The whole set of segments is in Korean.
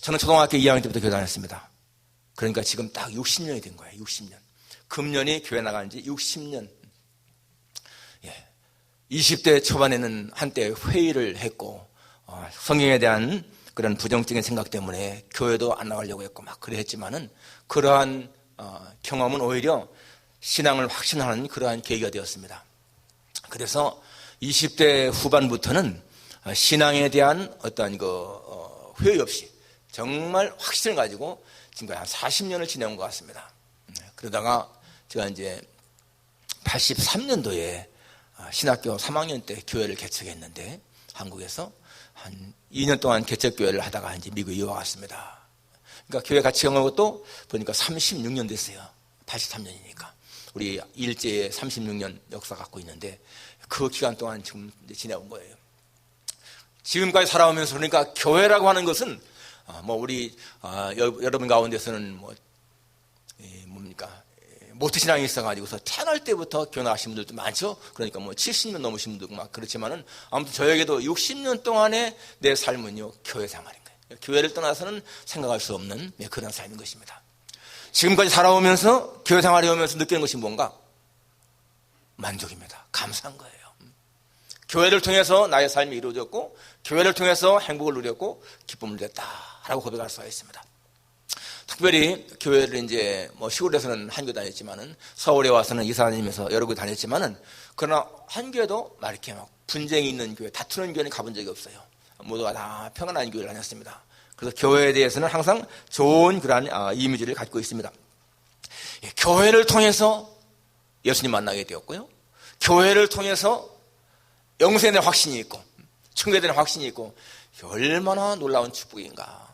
저는 초등학교 2학년 때부터 교회 다녔습니다. 그러니까 지금 딱 60년이 된 거예요. 60년. 금년이 교회 나간 지 60년. 20대 초반에는 한때 회의를 했고 성경에 대한 그런 부정적인 생각 때문에 교회도 안 나가려고 했고 막 그래 했지만은 그러한 경험은 오히려 신앙을 확신하는 그러한 계기가 되었습니다. 그래서 20대 후반부터는 신앙에 대한 어떤 회의 없이 정말 확신을 가지고 지금까지 한 40년을 지내온 것 같습니다. 그러다가 제가 이제 83년도에 신학교 3학년 때 교회를 개척했는데 한국에서 한 2년 동안 개척교회를 하다가 이제 미국에 이와갔습니다. 그러니까 교회 같이 경험한 것도 보니까 36년 됐어요. 83년이니까. 우리 일제에 36년 역사 갖고 있는데 그 기간 동안 지금 지내온 거예요. 지금까지 살아오면서 그러니까 교회라고 하는 것은 우리 여러분 가운데서는 모태신앙이 있어가지고서 태어날 때부터 교회 나가신 분들도 많죠. 그러니까 70년 넘으신 분들도 막 그렇지만은 아무튼 저에게도 60년 동안의 내 삶은요 교회 생활인 거예요. 교회를 떠나서는 생각할 수 없는 그런 삶인 것입니다. 지금까지 살아오면서 교회 생활에 오면서 느끼는 것이 뭔가 만족입니다. 감사한 거예요. 교회를 통해서 나의 삶이 이루어졌고 교회를 통해서 행복을 누렸고 기쁨을 누렸다라고 고백할 수가 있습니다. 특별히 교회를 이제 시골에서는 한 교회 다녔지만은 서울에 와서는 이사님에서 여러 교회 다녔지만은 그러나 한 교회도 막 이렇게 막 분쟁이 있는 교회, 다투는 교회는 가본 적이 없어요. 모두가 다 평안한 교회를 다녔습니다. 그래서 교회에 대해서는 항상 좋은 그러한 이미지를 갖고 있습니다. 교회를 통해서 예수님 만나게 되었고요. 교회를 통해서 영생에 대한 확신이 있고 천국에 대한 확신이 있고 얼마나 놀라운 축복인가.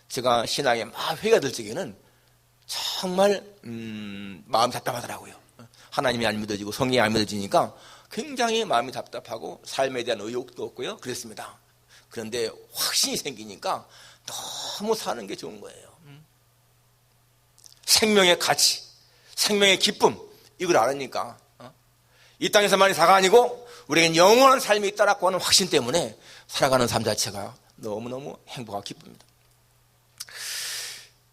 제가 신앙에 막 회의가 될 적에는 정말 마음이 답답하더라고요. 하나님이 안 믿어지고 성경이 안 믿어지니까 굉장히 마음이 답답하고 삶에 대한 의욕도 없고요. 그랬습니다. 그런데 확신이 생기니까 너무 사는 게 좋은 거예요. 생명의 가치, 생명의 기쁨 이걸 알으니까 이 땅에서만이 다가 아니고 우리에겐 영원한 삶이 있다라고 하는 확신 때문에 살아가는 삶 자체가 너무너무 행복하고 기쁩니다.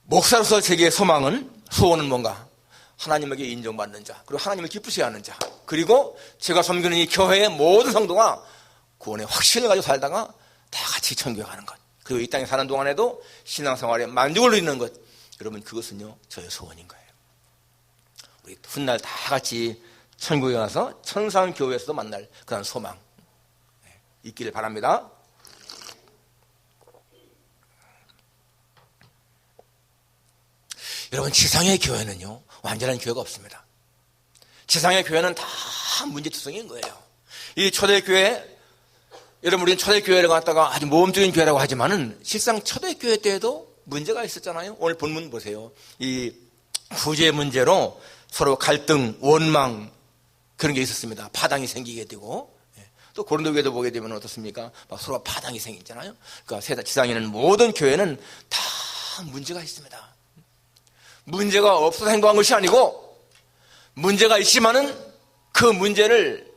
목사로서 제게 소원은 뭔가 하나님에게 인정받는 자, 그리고 하나님을 기쁘시게 하는 자, 그리고 제가 섬기는 이 교회의 모든 성도가 구원의 확신을 가지고 살다가 다 같이 천국에 가는 것, 그리고 이 땅에 사는 동안에도 신앙생활에 만족을 누리는 것, 여러분 그것은요 저의 소원인 거예요. 우리 훗날 다 같이 천국에 가서 천상 교회에서도 만날 그런 소망 있기를 바랍니다. 여러분 지상의 교회는요 완전한 교회가 없습니다. 지상의 교회는 다 문제투성인 거예요. 이 초대교회, 여러분 우리는 초대교회를 갖다가 아주 모험적인 교회라고 하지만은 실상 초대교회 때에도 문제가 있었잖아요. 오늘 본문 보세요. 이 구제 문제로 서로 갈등, 원망 그런 게 있었습니다. 파당이 생기게 되고, 또 고린도교회도 보게 되면 어떻습니까? 막 서로 파당이 생기잖아요. 그러니까 지상에는 모든 교회는 다 문제가 있습니다. 문제가 없어서 행복한 것이 아니고 문제가 있지만은 그 문제를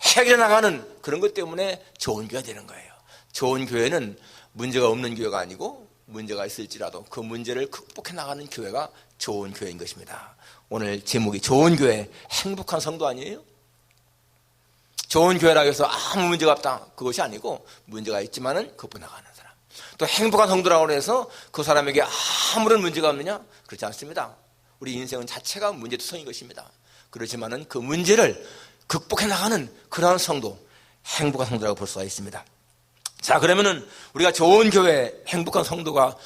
해결해 나가는 그런 것 때문에 좋은 교회가 되는 거예요. 좋은 교회는 문제가 없는 교회가 아니고 문제가 있을지라도 그 문제를 극복해 나가는 교회가 좋은 교회인 것입니다. 오늘 제목이 좋은 교회, 행복한 성도 아니에요? 좋은 교회라고 해서 아무 문제가 없다 그것이 아니고 문제가 있지만은 극복해 나가는 사람. 또 행복한 성도라고 해서 그 사람에게 아무런 문제가 없느냐? 그렇지 않습니다. 우리 인생은 자체가 문제투성인 것입니다. 그렇지만은 그 문제를 극복해 나가는 그러한 성도, 행복한 성도라고 볼 수가 있습니다. 자, 그러면은 우리가 좋은 교회, 행복한 성도가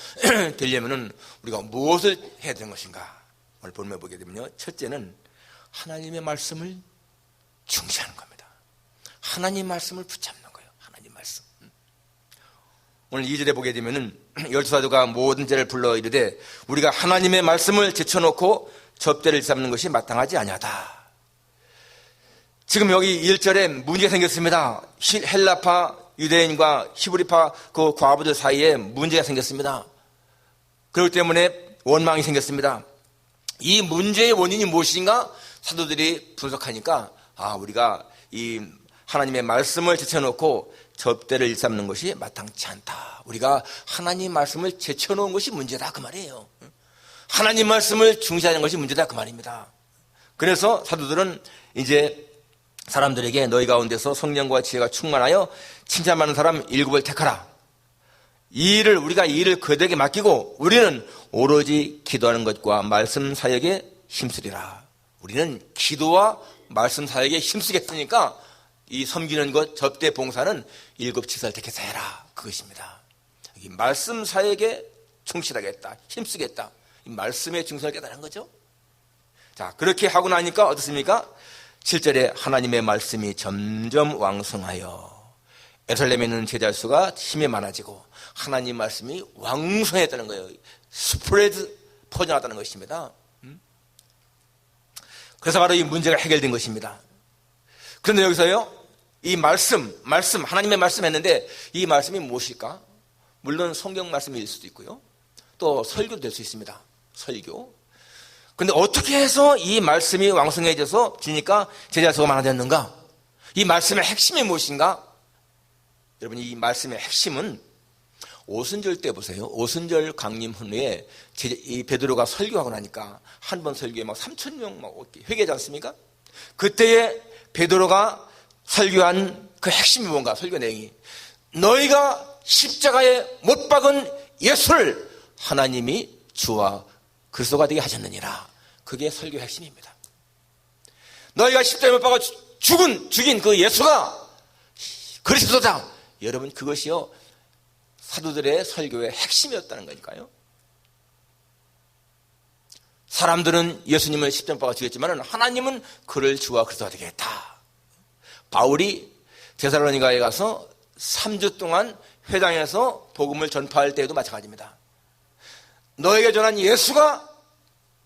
되려면은 우리가 무엇을 해야 되는 것인가? 오늘 본문에 보게 되면요. 첫째는 하나님의 말씀을 중시하는 겁니다. 하나님 말씀을 붙잡는 거예요. 하나님 말씀. 오늘 2절에 보게 되면은 열두 사도가 모든 죄를 불러 이르되 우리가 하나님의 말씀을 제쳐놓고 접대를 잡는 것이 마땅하지 아니하다. 지금 여기 1절에 문제가 생겼습니다. 헬라파 유대인과 히브리파 그 과부들 사이에 문제가 생겼습니다. 그렇기 때문에 원망이 생겼습니다. 이 문제의 원인이 무엇인가 사도들이 분석하니까 우리가 이 하나님의 말씀을 제쳐놓고 접대를 일삼는 것이 마땅치 않다. 우리가 하나님 말씀을 제쳐놓은 것이 문제다 그 말이에요. 하나님 말씀을 중시하는 것이 문제다 그 말입니다. 그래서 사도들은 이제 사람들에게 너희 가운데서 성령과 지혜가 충만하여 칭찬 많은 사람 7을 택하라. 우리가 이 일을 그들에게 맡기고 우리는 오로지 기도하는 것과 말씀 사역에 힘쓰리라. 우리는 기도와 말씀 사역에 힘쓰겠으니까 이 섬기는 것, 접대 봉사는 7 지사를 택해서 해라. 그것입니다. 이 말씀 사역에 충실하겠다. 힘쓰겠다. 이 말씀의 중심을 깨달은 거죠. 자, 그렇게 하고 나니까 어떻습니까? 7절에 하나님의 말씀이 점점 왕성하여 예루살렘에 있는 제자 수가 힘이 많아지고 하나님 말씀이 왕성했다는 거예요. 스프레드 퍼져나갔다는 것입니다. 그래서 바로 이 문제가 해결된 것입니다. 그런데 여기서요, 이 말씀, 하나님의 말씀 했는데 이 말씀이 무엇일까? 물론 성경 말씀일 수도 있고요. 또 설교도 될 수 있습니다. 설교. 그런데 어떻게 해서 이 말씀이 왕성해져서 지니까 제자 수가 많아졌는가? 이 말씀의 핵심이 무엇인가? 여러분, 이 말씀의 핵심은 오순절 때 보세요. 오순절 강림 후에 이 베드로가 설교하고 나니까 한 번 설교에 막 3,000명 막 회개하지 않습니까? 그때에 베드로가 설교한 그 핵심이 뭔가? 설교 내용이 너희가 십자가에 못 박은 예수를 하나님이 주와 그리스도가 되게 하셨느니라. 그게 설교 핵심입니다. 너희가 십자가에 못 박아 죽인 그 예수가 그리스도다. 여러분, 그것이요 사도들의 설교의 핵심이었다는 거니까요. 사람들은 예수님을 십자가에 못 박아 죽였지만 하나님은 그를 주와 그리스도가 되게 했다. 바울이 데살로니가에 가서 3주 동안 회당에서 복음을 전파할 때에도 마찬가지입니다. 너에게 전한 예수가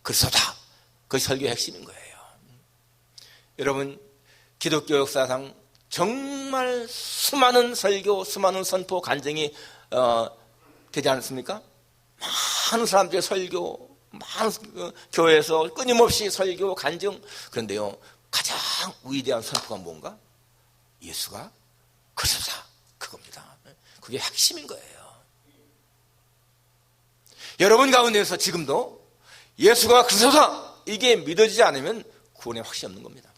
그리스도다. 그것이 설교의 핵심인 거예요. 여러분, 기독교 역사상 정말 수많은 설교, 수많은 선포, 간증이 되지 않습니까? 많은 사람들의 설교, 많은 교회에서 끊임없이 설교, 간증. 그런데요, 가장 위대한 선포가 뭔가? 예수가 그리스도다. 그겁니다. 그게 핵심인 거예요. 여러분 가운데서 지금도 예수가 그리스도다. 이게 믿어지지 않으면 구원에 확신이 없는 겁니다.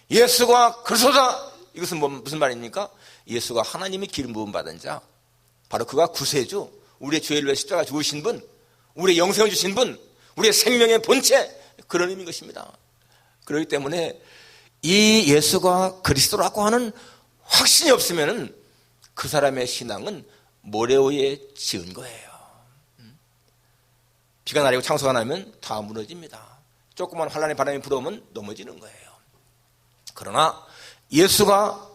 예수가 그리스도다. 이것은 무슨 말입니까? 예수가 하나님의 기름 부음 받은 자, 바로 그가 구세주, 우리의 죄를 위해 십자가 죽으신 분, 우리의 영생을 주신 분, 우리의 생명의 본체, 그런 의미인 것입니다. 그렇기 때문에 이 예수가 그리스도라고 하는 확신이 없으면 그 사람의 신앙은 모래 위에 지은 거예요. 비가 내리고 창수가 나면 다 무너집니다. 조그만 환란의 바람이 불어오면 넘어지는 거예요. 그러나 예수가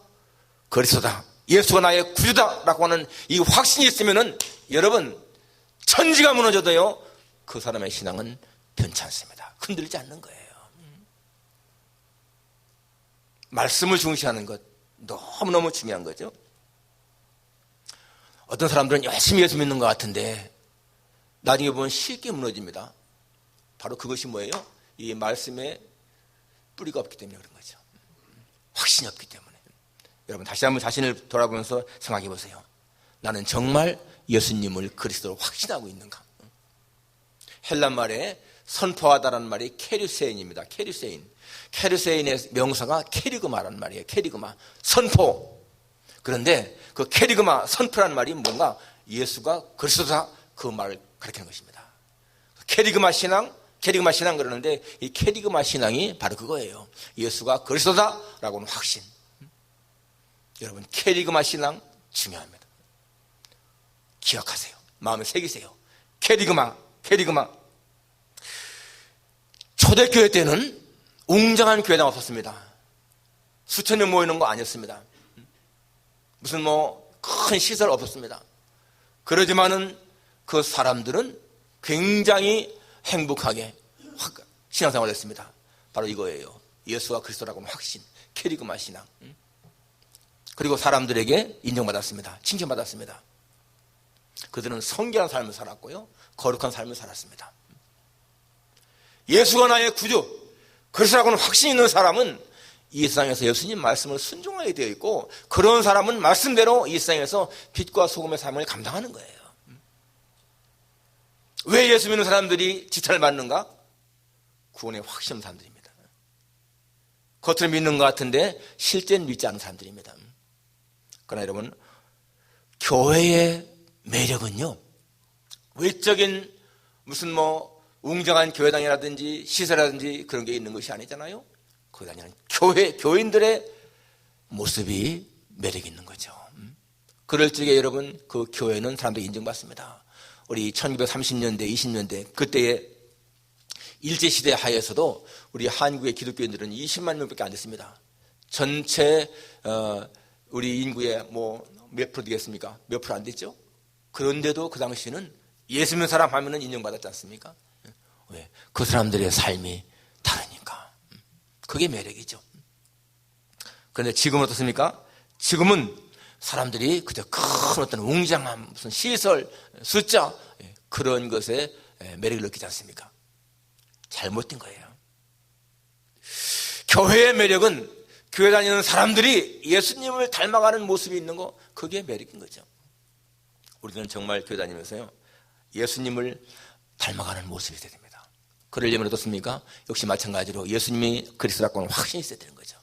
그리스도다, 예수가 나의 구주다라고 하는 이 확신이 있으면은 여러분, 천지가 무너져도요 그 사람의 신앙은 변치 않습니다. 흔들리지 않는 거예요. 말씀을 중시하는 것 너무너무 중요한 거죠. 어떤 사람들은 열심히 예수 믿는 것 같은데 나중에 보면 쉽게 무너집니다. 바로 그것이 뭐예요? 이 말씀에 뿌리가 없기 때문에 그런 거죠. 확신이 없기 때문에. 여러분, 다시 한번 자신을 돌아보면서 생각해 보세요. 나는 정말 예수님을 그리스도로 확신하고 있는가? 헬란 말에 선포하다라는 말이 케르세인입니다. 케르세인의 명사가 케리그마라는 말이에요. 케리그마, 선포. 그런데 그 케리그마, 선포라는 말이 뭔가 예수가 그리스도다, 그 말을 가리키는 것입니다. 케리그마 신앙 그러는데 이 케리그마 신앙이 바로 그거예요. 예수가 그리스도다라고 하는 확신. 여러분, 케리그마 신앙 중요합니다. 기억하세요. 마음에 새기세요. 케리그마. 초대교회 때는 웅장한 교회당 없었습니다. 수천 명 모이는 거 아니었습니다. 무슨 큰 시설 없었습니다. 그러지만은 그 사람들은 굉장히 행복하게 신앙생활을 했습니다. 바로 이거예요. 예수가 그리스도라고 하는 확신, 케리그마 신앙. 그리고 사람들에게 인정받았습니다. 칭찬받았습니다. 그들은 성결한 삶을 살았고요, 거룩한 삶을 살았습니다. 예수가 나의 구주, 그리스도라고 하는 확신이 있는 사람은 이 세상에서 예수님 말씀을 순종하게 되어 있고, 그런 사람은 말씀대로 이 세상에서 빛과 소금의 삶을 감당하는 거예요. 왜 예수 믿는 사람들이 지탄을 받는가? 구원의 확신 없는 사람들입니다. 겉으로 믿는 것 같은데 실제는 믿지 않는 사람들입니다. 그러나 여러분, 교회의 매력은요, 외적인 무슨 웅장한 교회당이라든지 시설이라든지 그런 게 있는 것이 아니잖아요. 거기 다니는 교인들의 모습이 매력이 있는 거죠. 그럴 적에 여러분, 그 교회는 사람들이 인정받습니다. 우리 1930년대, 20년대 그때의 일제시대 하에서도 우리 한국의 기독교인들은 20만 명밖에 안 됐습니다. 전체 우리 인구의 몇 프로 되겠습니까? 몇 프로 안 됐죠? 그런데도 그 당시에는 예수 믿는 사람 하면은 인정받았지 않습니까? 왜? 그 사람들의 삶이 다르니까. 그게 매력이죠. 그런데 지금은 어떻습니까? 지금은 사람들이 그저 큰 어떤 웅장함, 무슨 시설, 숫자, 그런 것에 매력을 느끼지 않습니까? 잘못된 거예요. 교회의 매력은 교회 다니는 사람들이 예수님을 닮아가는 모습이 있는 거, 그게 매력인 거죠. 우리는 정말 교회 다니면서요, 예수님을 닮아가는 모습이 있어야 됩니다. 그러려면 어떻습니까? 역시 마찬가지로 예수님이 그리스도라고 하는 확신이 있어야 되는 거죠.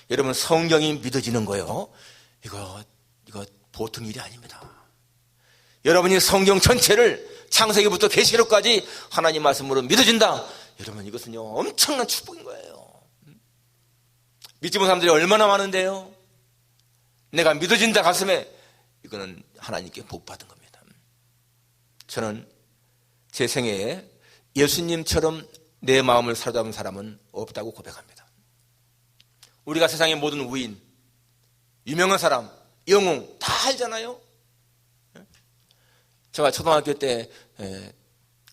여러분, 성경이 믿어지는 거요, 이거 보통 일이 아닙니다. 여러분이 성경 전체를 창세기부터 계시록까지 하나님 말씀으로 믿어진다, 여러분, 이것은요 엄청난 축복인 거예요. 믿지 못하는 사람들이 얼마나 많은데요. 내가 믿어진다 가슴에, 이거는 하나님께 복 받은 겁니다. 저는 제 생애에 예수님처럼 내 마음을 사로잡은 사람은 없다고 고백합니다. 우리가 세상의 모든 우인, 유명한 사람, 영웅 다 알잖아요. 제가 초등학교 때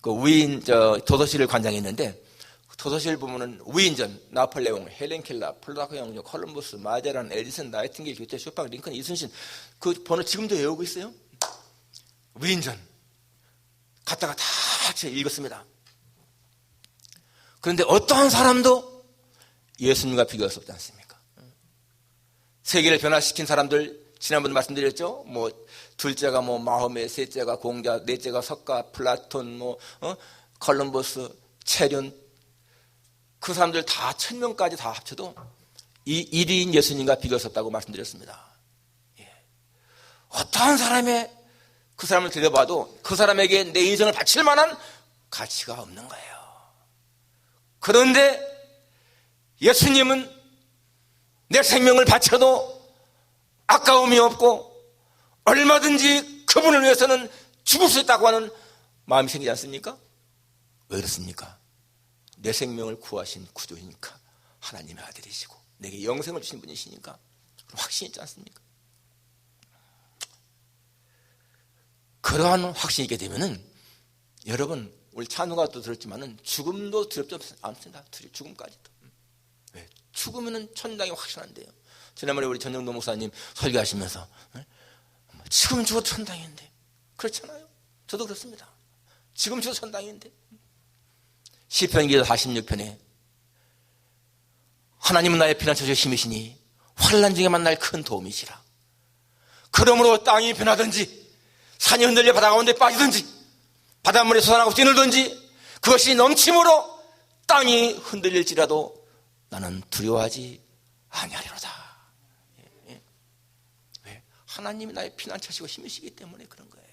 그 우인 도서실을 관장했는데, 도서실 보면은 우인전, 나폴레옹, 헬렌 켈러, 플라크 영조, 콜럼버스, 마젤란, 에디슨, 나이팅게일, 교태, 쇼팡, 링컨, 이순신, 그 번호 지금도 외우고 있어요. 우인전 갔다가 다 읽었습니다. 그런데 어떠한 사람도 예수님과 비교할 수 없지 않습니까? 세계를 변화시킨 사람들, 지난번에 말씀드렸죠. 둘째가 마호메, 셋째가 공자, 넷째가 석가, 플라톤, 콜럼버스, 체륜, 그 사람들 다 1000명까지 다 합쳐도 이 1위인 예수님과 비교할 수 없다고 말씀드렸습니다. 예. 어떠한 사람의 그 사람을 들여봐도 그 사람에게 내 인생을 바칠 만한 가치가 없는 거예요. 그런데 예수님은 내 생명을 바쳐도 아까움이 없고 얼마든지 그분을 위해서는 죽을 수 있다고 하는 마음이 생기지 않습니까? 왜 그렇습니까? 내 생명을 구하신 구주이니까, 하나님의 아들이시고 내게 영생을 주신 분이시니까 확신이 있지 않습니까? 그러한 확신이 있게 되면은 여러분, 우리 찬우가 또 들었지만은 죽음도 두렵지 않습니다. 죽음까지도. 왜? 죽으면은 천당이 확신한대요. 지난번에 우리 전영도 목사님 설교하시면서 지금 죽어도 천당인데, 그렇잖아요. 저도 그렇습니다. 지금 죽어도 천당인데. 시편 기도 46편에 하나님은 나의 피난처시오 힘이시니 환난 중에 만날 큰 도움이시라. 그러므로 땅이 변하든지 산이 흔들려 바다 가운데 빠지든지 바닷물이 솟아나고 뛰놀든지 그것이 넘침으로 땅이 흔들릴지라도 나는 두려워하지 아니하리로다. 왜? 하나님이 나의 피난처시고 힘이시기 때문에 그런 거예요.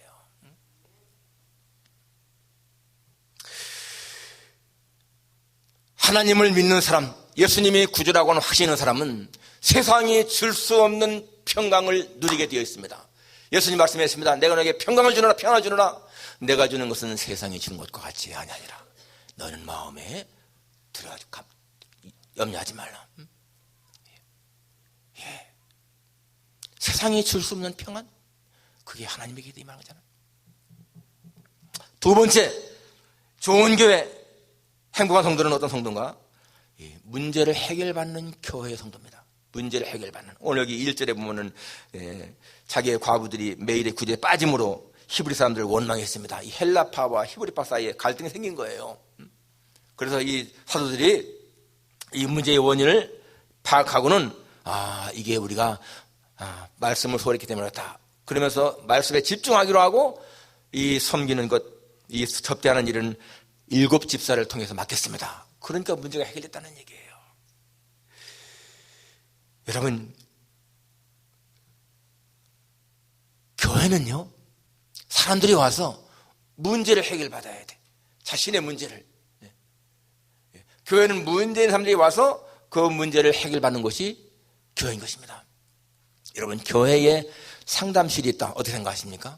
하나님을 믿는 사람, 예수님이 구주라고 하는 확신 있는 사람은 세상이 줄 수 없는 평강을 누리게 되어 있습니다. 예수님 말씀했습니다. 내가 너에게 평강을 주노라, 평안을 주노라. 내가 주는 것은 세상이 주는 것과 같이 아니하니라. 너는 마음에 들어가지고 염려하지 말라. 예. 세상이 줄 수 없는 평안, 그게 하나님에게 이 말한 거잖아요. 두 번째, 좋은 교회, 행복한 성도는 어떤 성도인가? 문제를 해결받는 교회의 성도입니다. 문제를 해결받는. 오늘 여기 1절에 보면은 자기의 과부들이 매일의 구제에 빠짐으로 히브리 사람들을 원망했습니다. 이 헬라파와 히브리파 사이에 갈등이 생긴 거예요. 그래서 이 사도들이 이 문제의 원인을 파악하고는 이게 우리가 말씀을 소홀했기 때문에 그렇다. 그러면서 말씀에 집중하기로 하고 이 섬기는 것, 이 접대하는 일은 7 집사를 통해서 맡겼습니다. 그러니까 문제가 해결됐다는 얘기예요. 여러분, 교회는요, 사람들이 와서 문제를 해결받아야 돼. 자신의 문제를. 교회는 문제인 사람들이 와서 그 문제를 해결받는 것이 교회인 것입니다. 여러분, 교회에 상담실이 있다. 어떻게 생각하십니까?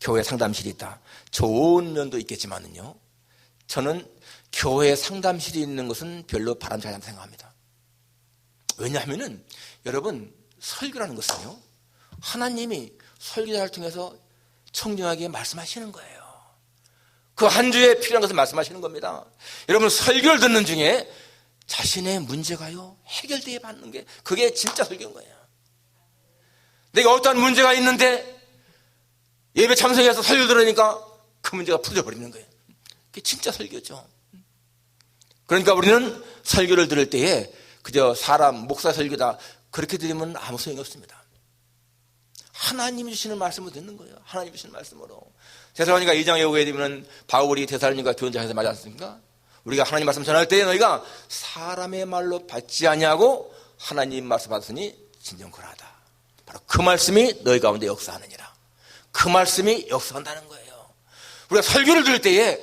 교회에 상담실이 있다. 좋은 면도 있겠지만은요, 저는 교회에 상담실이 있는 것은 별로 바람직하지 않다고 생각합니다. 왜냐하면은 여러분, 설교라는 것은요, 하나님이 설교자를 통해서 청중에게 말씀하시는 거예요. 그 한 주에 필요한 것을 말씀하시는 겁니다. 여러분, 설교를 듣는 중에 자신의 문제가요, 해결되어 받는 게 그게 진짜 설교인 거예요. 내가 어떠한 문제가 있는데 예배 참석해서 설교 들으니까 그 문제가 풀어져 버리는 거예요. 그게 진짜 설교죠. 그러니까 우리는 설교를 들을 때에 그저 사람 목사 설교다 그렇게 들으면 아무 소용이 없습니다. 하나님이 주시는 말씀을 듣는 거예요. 하나님이 주시는 말씀으로. 데살로니가 2장에 오게 되면 바울이 데살로니가 교훈장에서 말하지 않습니까? 우리가 하나님 말씀 전할 때에 너희가 사람의 말로 받지 아니하고 하나님 말씀 받았으니 진정그러하다. 바로 그 말씀이 너희 가운데 역사하느니라. 그 말씀이 역사한다는 거예요. 우리가 설교를 들을 때에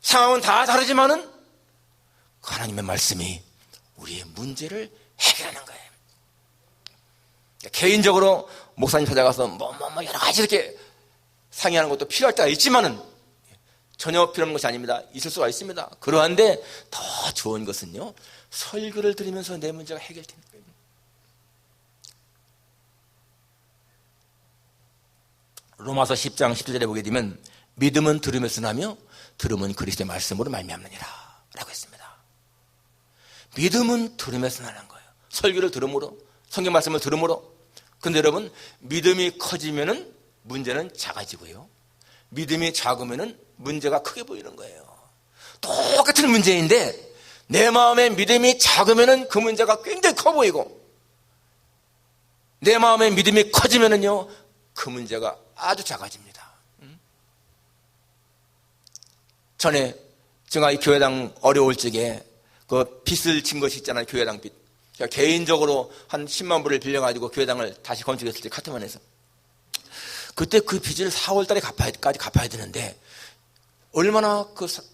상황은 다 다르지만은 하나님의 말씀이 우리의 문제를 해결하는 거예요. 개인적으로 목사님 찾아가서 여러 가지 이렇게 상의하는 것도 필요할 때가 있지만은 전혀 필요한 것이 아닙니다. 있을 수가 있습니다. 그러한데 더 좋은 것은요, 설교를 들으면서 내 문제가 해결되는 거예요. 로마서 10장 17절에 보게 되면 믿음은 들으면서 나며 들음은 그리스도의 말씀으로 말미암느니라 라고 했습니다. 믿음은 들으면서 나는 거예요. 설교를 들음으로, 성경 말씀을 들음으로. 근데 여러분, 믿음이 커지면은 문제는 작아지고요, 믿음이 작으면은 문제가 크게 보이는 거예요. 똑같은 문제인데 내 마음에 믿음이 작으면은 그 문제가 굉장히 커 보이고, 내 마음에 믿음이 커지면은요, 그 문제가 아주 작아집니다. 전에 제가 이 교회당 어려울 적에 그 빚을 진 것이 있잖아요. 교회당 빚. 제가 개인적으로 한 10만 불을 빌려가지고 교회당을 다시 건축했을 때 카트만에서. 그때 그 빚을 4월 달에 까지 갚아야 되는데 얼마나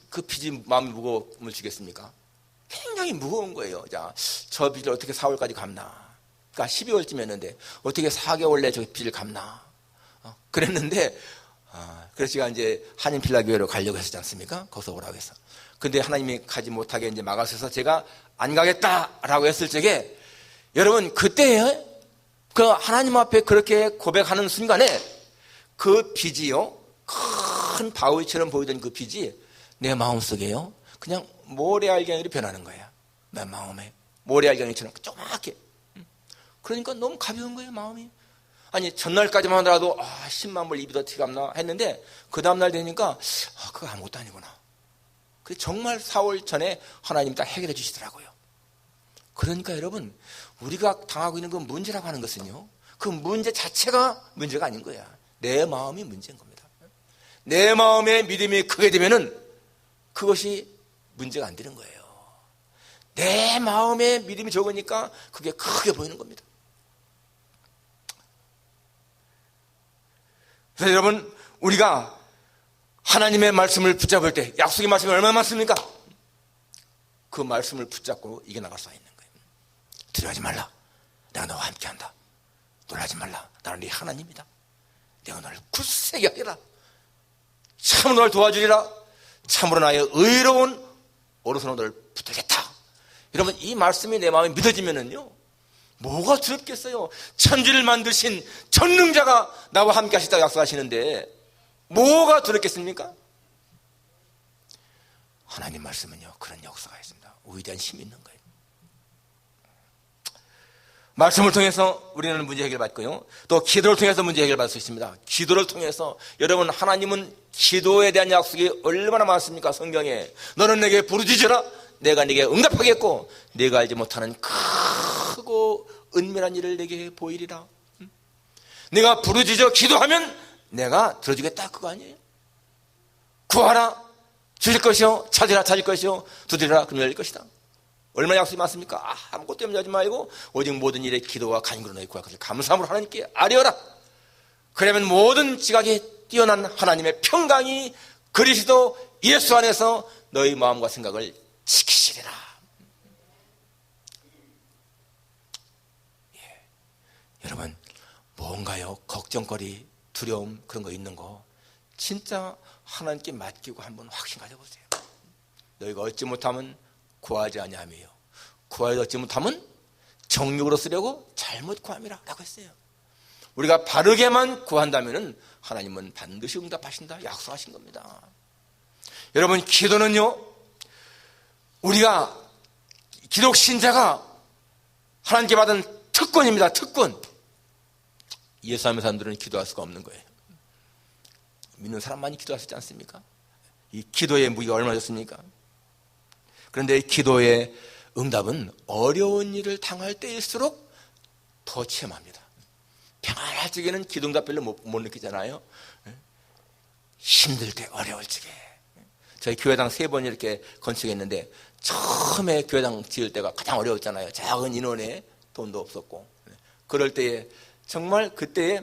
그 빚이 마음이 무거움을 주겠습니까? 굉장히 무거운 거예요. 자, 저 빚을 어떻게 4월까지 갚나? 그러니까 12월쯤이었는데 어떻게 4개월 내에 저 빚을 갚나? 그랬는데 그래서 제가 이제 한인필라교회로 가려고 했었지 않습니까? 거기서 오라고 해서. 근데 하나님이 가지 못하게 이제 막아서서 제가 안 가겠다라고 했을 적에, 여러분, 그때 그 하나님 앞에 그렇게 고백하는 순간에 그 빚이요, 큰 바위처럼 보이던 그 빚이 내 마음속에요, 그냥 모래알갱이로 변하는 거야. 내 마음에 모래알갱이처럼 조그맣게. 그러니까 너무 가벼운 거예요, 마음이. 아니, 전날까지만 하더라도 10만 불 입이 더 티갑나 했는데 그 다음날 되니까 그거 아무것도 아니구나. 그래서 정말 4월 전에 하나님이 다 해결해 주시더라고요. 그러니까 여러분, 우리가 당하고 있는 그 문제라고 하는 것은요, 그 문제 자체가 문제가 아닌 거야. 내 마음이 문제인 겁니다. 내 마음에 믿음이 크게 되면은 그것이 문제가 안 되는 거예요. 내 마음에 믿음이 적으니까 그게 크게 보이는 겁니다. 그래서 여러분, 우리가 하나님의 말씀을 붙잡을 때, 약속의 말씀이 얼마나 많습니까? 그 말씀을 붙잡고 이겨나갈 수가 있는 거예요. 두려워하지 말라. 내가 너와 함께한다. 놀라지 말라. 나는 네 하나님이다. 내가 너를 굳세게 하리라. 참으로 너를 도와주리라. 참으로 나의 의로운 오른손으로 너를 붙들겠다. 여러분, 이 말씀이 내 마음에 믿어지면은요, 뭐가 두렵겠어요? 천지를 만드신 전능자가 나와 함께 하시다고 약속하시는데 뭐가 두렵겠습니까? 하나님 말씀은요, 그런 역사가 있습니다. 위대한 힘이 있는 거예요. 말씀을 통해서 우리는 문제 해결받고요, 또 기도를 통해서 문제 해결받을 수 있습니다. 기도를 통해서, 여러분, 하나님은 기도에 대한 약속이 얼마나 많습니까? 성경에 너는 내게 부르짖으라 내가 네게 응답하겠고 네가 알지 못하는 큰 은밀한 일을 내게 보이리라. 내가 부르짖어 기도하면 내가 들어주겠다, 그거 아니에요? 구하라 주실 것이요, 찾으라 찾을 것이요, 두드리라 그럼 열릴 것이다. 얼마나 약속이 많습니까? 아무것도 염려하지 말고 오직 모든 일에 기도와 간구로 너희 구할 것을 감사함으로 하나님께 아뢰어라. 그러면 모든 지각에 뛰어난 하나님의 평강이 그리스도 예수 안에서 너희 마음과 생각을 지키시리라. 예. 여러분, 뭔가요? 걱정거리, 두려움, 그런 거 있는 거 진짜 하나님께 맡기고 한번 확신 가져보세요. 너희가 얻지 못하면 구하지 아니하며요, 구하여 얻지 못하면 정욕으로 쓰려고 잘못 구함이라 라고 했어요. 우리가 바르게만 구한다면 하나님은 반드시 응답하신다 약속하신 겁니다. 여러분, 기도는요, 우리가 기독 신자가 하나님께 받은 특권입니다. 특권. 예수 믿는 사람들은 기도할 수가 없는 거예요. 믿는 사람만이 기도할 수 있지 않습니까? 이 기도의 무게가 얼마나 좋습니까? 그런데 기도의 응답은 어려운 일을 당할 때일수록 더 체험합니다. 평안할 적에는 기도 응답 별로 못 느끼잖아요. 힘들 때, 어려울 적에. 저희 교회당 3번 이렇게 건축했는데 처음에 교회당 지을 때가 가장 어려웠잖아요. 작은 인원에 돈도 없었고. 그럴 때에 정말 그때에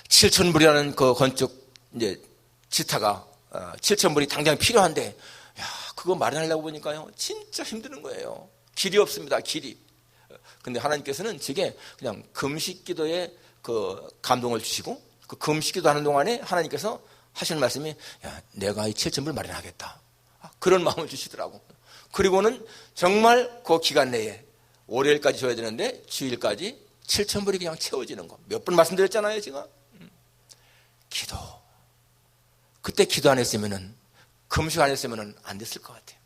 7,000불이라는 그 건축 이제 지타가 7,000불이 당장 필요한데, 야, 그거 마련하려고 보니까요 진짜 힘드는 거예요. 길이 없습니다. 길이. 근데 하나님께서는 제게 그냥 금식기도에 그 감동을 주시고, 그 금식기도 하는 동안에 하나님께서 하시는 말씀이, 야, 내가 이 7,000불 마련하겠다, 그런 마음을 주시더라고. 그리고는 정말 그 기간 내에 월요일까지 줘야 되는데 주일까지 7,000불이 그냥 채워지는 거. 몇 번 말씀드렸잖아요 제가. 기도. 그때 기도 안 했으면은, 금식 안 했으면은 안 됐을 것 같아요.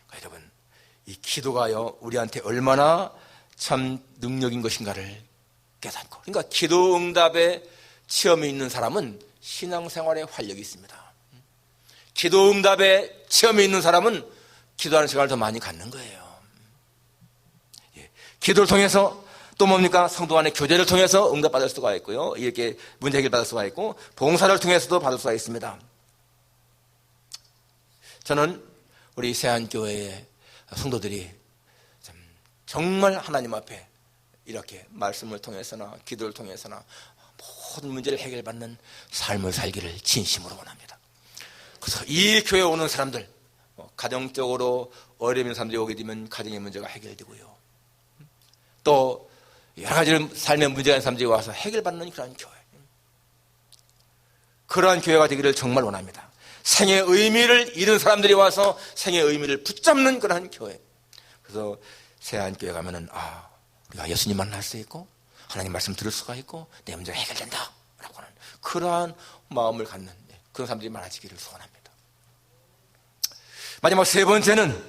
그러니까 여러분, 이 기도가요 우리한테 얼마나 참 능력인 것인가를 깨닫고, 그러니까 기도 응답의 체험이 있는 사람은 신앙생활에 활력이 있습니다. 기도 응답의 체험이 있는 사람은 기도하는 시간을 더 많이 갖는 거예요. 예. 기도를 통해서 또 뭡니까? 성도 간의 교제를 통해서 응답받을 수가 있고요, 이렇게 문제 해결받을 수가 있고, 봉사를 통해서도 받을 수가 있습니다. 저는 우리 세안교회의 성도들이 정말 하나님 앞에 이렇게 말씀을 통해서나 기도를 통해서나 모든 문제를 해결받는 삶을 살기를 진심으로 원합니다. 그래서 이 교회에 오는 사람들, 가정적으로 어려움 있는 사람들이 오게 되면 가정의 문제가 해결되고요, 또 여러 가지 삶의 문제가 있는 사람들이 와서 해결받는 그런 교회, 그러한 교회가 되기를 정말 원합니다. 생의 의미를 잃은 사람들이 와서 생의 의미를 붙잡는 그러한 교회. 그래서 세안교회 가면은, 우리가 예수님 만날 수 있고 하나님 말씀 들을 수가 있고 내 문제가 해결된다 라고 하는 그러한 마음을 갖는 그런 사람들이 많아지기를 소원합니다. 마지막 3번째는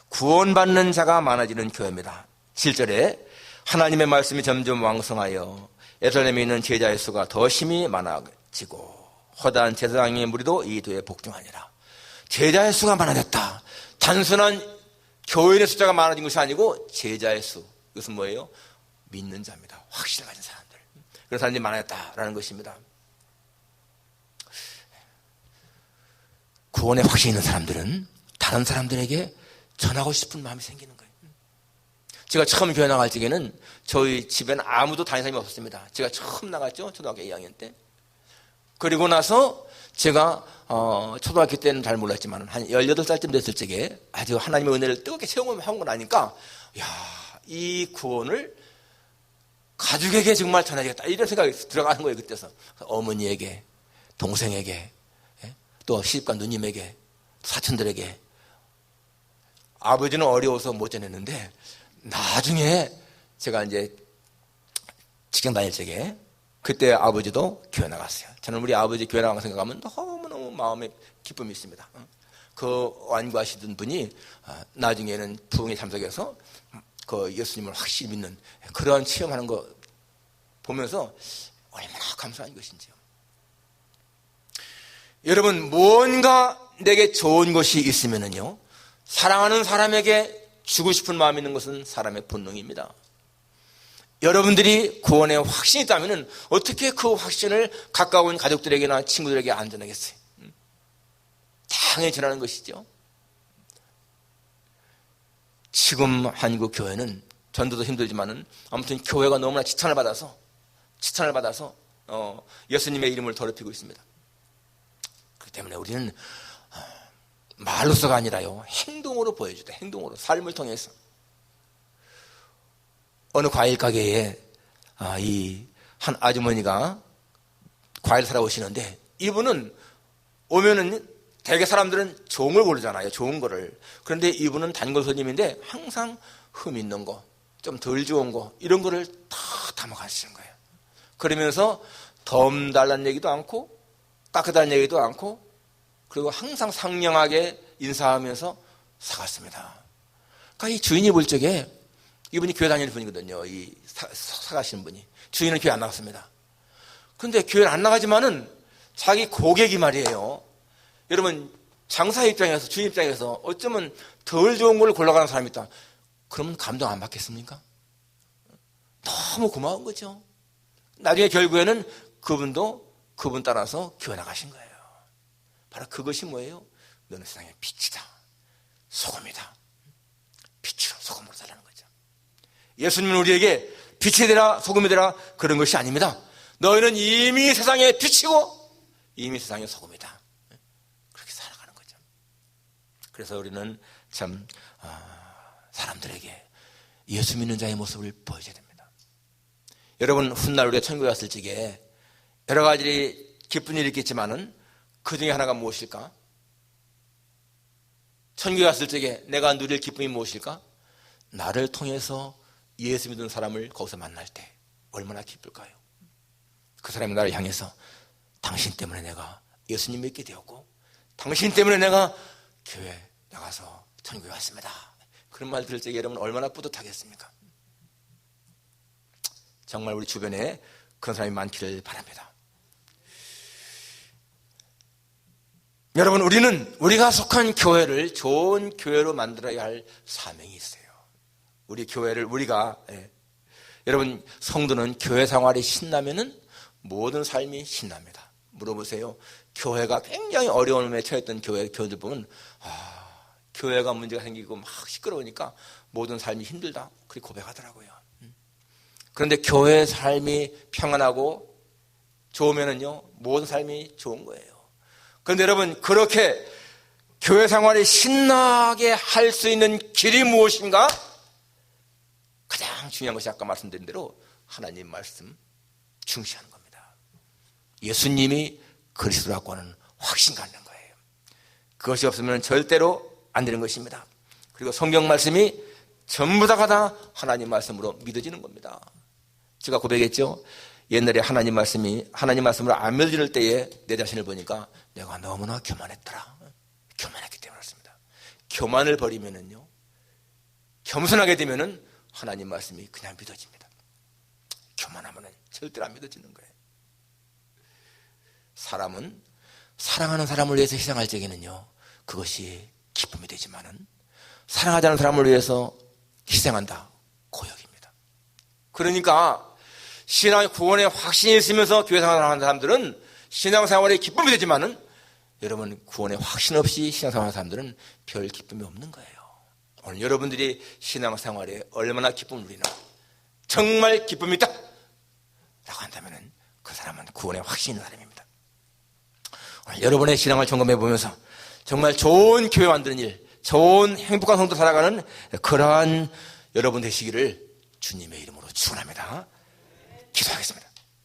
구원받는 자가 많아지는 교회입니다. 7절에 하나님의 말씀이 점점 왕성하여 예루살렘에 있는 제자의 수가 더 심히 많아지고 허다한 제사장의 무리도 이 도에 복종하니라. 제자의 수가 많아졌다. 단순한 교인의 숫자가 많아진 것이 아니고 제자의 수, 이것은 뭐예요? 믿는 자입니다. 확신을 가진 사람들, 그런 사람들이 많아졌다라는 것입니다. 구원에 확신이 있는 사람들은 다른 사람들에게 전하고 싶은 마음이 생기는 거예요. 제가 처음 교회 나갈 적에는 저희 집에는 아무도 다니는 사람이 없었습니다. 제가 처음 나갔죠, 초등학교 2학년 때. 그리고 나서 제가 초등학교 때는 잘 몰랐지만 한 18살쯤 됐을 적에 아주 하나님의 은혜를 뜨겁게 체험하고 나니까, 야, 이 구원을 가족에게 정말 전해야겠다, 이런 생각이 들어가는 거예요. 그때서 어머니에게, 동생에게, 또 시집간 누님에게, 사촌들에게. 아버지는 어려워서 못 전했는데 나중에 제가 이제 직장 다닐 적에 그때 아버지도 교회 나갔어요. 저는 우리 아버지 교회 나간 거 생각하면 너무너무 마음에 기쁨이 있습니다. 그 완구하시던 분이 나중에는 부흥에 참석해서 그 예수님을 확실히 믿는 그런 체험하는 거 보면서 얼마나 감사한 것인지요. 여러분, 무언가 내게 좋은 것이 있으면은요, 사랑하는 사람에게 주고 싶은 마음이 있는 것은 사람의 본능입니다. 여러분들이 구원의 확신이 있다면 어떻게 그 확신을 가까운 가족들에게나 친구들에게 안 전하겠어요? 당연히 전하는 것이죠. 지금 한국 교회는 전도도 힘들지만은 아무튼 교회가 너무나 지탄을 받아서 예수님의 이름을 더럽히고 있습니다. 그렇기 때문에 우리는 말로서가 아니라요, 행동으로 보여주다. 행동으로, 삶을 통해서. 어느 과일 가게에 이 한 아주머니가 과일 사러 오시는데, 이분은 오면은 대개 사람들은 좋은 걸 고르잖아요. 좋은 거를. 그런데 이분은 단골 손님인데 항상 흠 있는 거, 좀 덜 좋은 거, 이런 거를 다 담아가시는 거예요. 그러면서 덤 달라는 얘기도 않고 깎아달라는 얘기도 않고, 그리고 항상 상냥하게 인사하면서 사갔습니다. 그러니까 이 주인이 볼 적에, 이분이 교회 다니는 분이거든요. 이 사가시는 분이. 주인은 교회 안 나갔습니다. 그런데 교회를 안 나가지만은 자기 고객이 말이에요. 여러분, 장사 입장에서, 주인 입장에서 어쩌면 덜 좋은 걸 골라가는 사람이 있다. 그러면 감동 안 받겠습니까? 너무 고마운 거죠. 나중에 결국에는 그분도 그분 따라서 교회 나가신 거예요. 바로 그것이 뭐예요? 너는 세상의 빛이다, 소금이다. 빛으로 소금으로 살라는 거죠. 예수님은 우리에게 빛이 되라, 소금이 되라, 그런 것이 아닙니다. 너희는 이미 세상의 빛이고 이미 세상의 소금이다. 그렇게 살아가는 거죠. 그래서 우리는 참 사람들에게 예수 믿는 자의 모습을 보여줘야 됩니다. 여러분, 훗날 우리가 천국에 갔을 적에 여러 가지 기쁜 일이 있겠지만은 그 중에 하나가 무엇일까? 천국에 갔을 적에 내가 누릴 기쁨이 무엇일까? 나를 통해서 예수 믿는 사람을 거기서 만날 때 얼마나 기쁠까요? 그 사람이 나를 향해서 당신 때문에 내가 예수님 믿게 되었고, 당신 때문에 내가 교회 나가서 천국에 왔습니다. 그런 말 들을 적에 여러분 얼마나 뿌듯하겠습니까? 정말 우리 주변에 그런 사람이 많기를 바랍니다. 여러분, 우리가 속한 교회를 좋은 교회로 만들어야 할 사명이 있어요. 우리 교회를 여러분, 성도는 교회 생활이 신나면은 모든 삶이 신납니다. 물어보세요. 교회가 굉장히 어려움에 처했던 교회들 보면 교회가 문제가 생기고 막 시끄러우니까 모든 삶이 힘들다, 그렇게 고백하더라고요. 그런데 교회 삶이 평안하고 좋으면은요, 모든 삶이 좋은 거예요. 그런데 여러분, 그렇게 교회 생활이 신나게 할 수 있는 길이 무엇인가? 가장 중요한 것이 아까 말씀드린 대로 하나님 말씀 중시하는 겁니다. 예수님이 그리스도라고 하는 확신 갖는 거예요. 그것이 없으면 절대로 안 되는 것입니다. 그리고 성경 말씀이 전부 다가 하나님 말씀으로 믿어지는 겁니다. 제가 고백했죠. 옛날에 하나님 말씀으로 안 믿어질 때에 내 자신을 보니까 내가 너무나 교만했더라. 교만했기 때문에 그렇습니다. 교만을 버리면은요, 겸손하게 되면은 하나님 말씀이 그냥 믿어집니다. 교만하면은 절대로 안 믿어지는 거예요. 사람은 사랑하는 사람을 위해서 희생할 적에는요, 그것이 기쁨이 되지만은 사랑하지 않는 사람을 위해서 희생한다, 고역입니다. 그러니까 신앙의 구원에 확신이 있으면서 교회 생활을 하는 사람들은 신앙생활에 기쁨이 되지만은, 여러분, 구원에 확신 없이 신앙생활하는 사람들은 별 기쁨이 없는 거예요. 오늘 여러분들이 신앙생활에 얼마나 기쁨을 누리나, 정말 기쁨이 있다 라고 한다면 그 사람은 구원에 확신이 있는 사람입니다. 오늘 여러분의 신앙을 점검해 보면서 정말 좋은 교회 만드는 일, 좋은 행복한 성도 살아가는 그러한 여러분 되시기를 주님의 이름으로 축원합니다. 기도하겠습니다.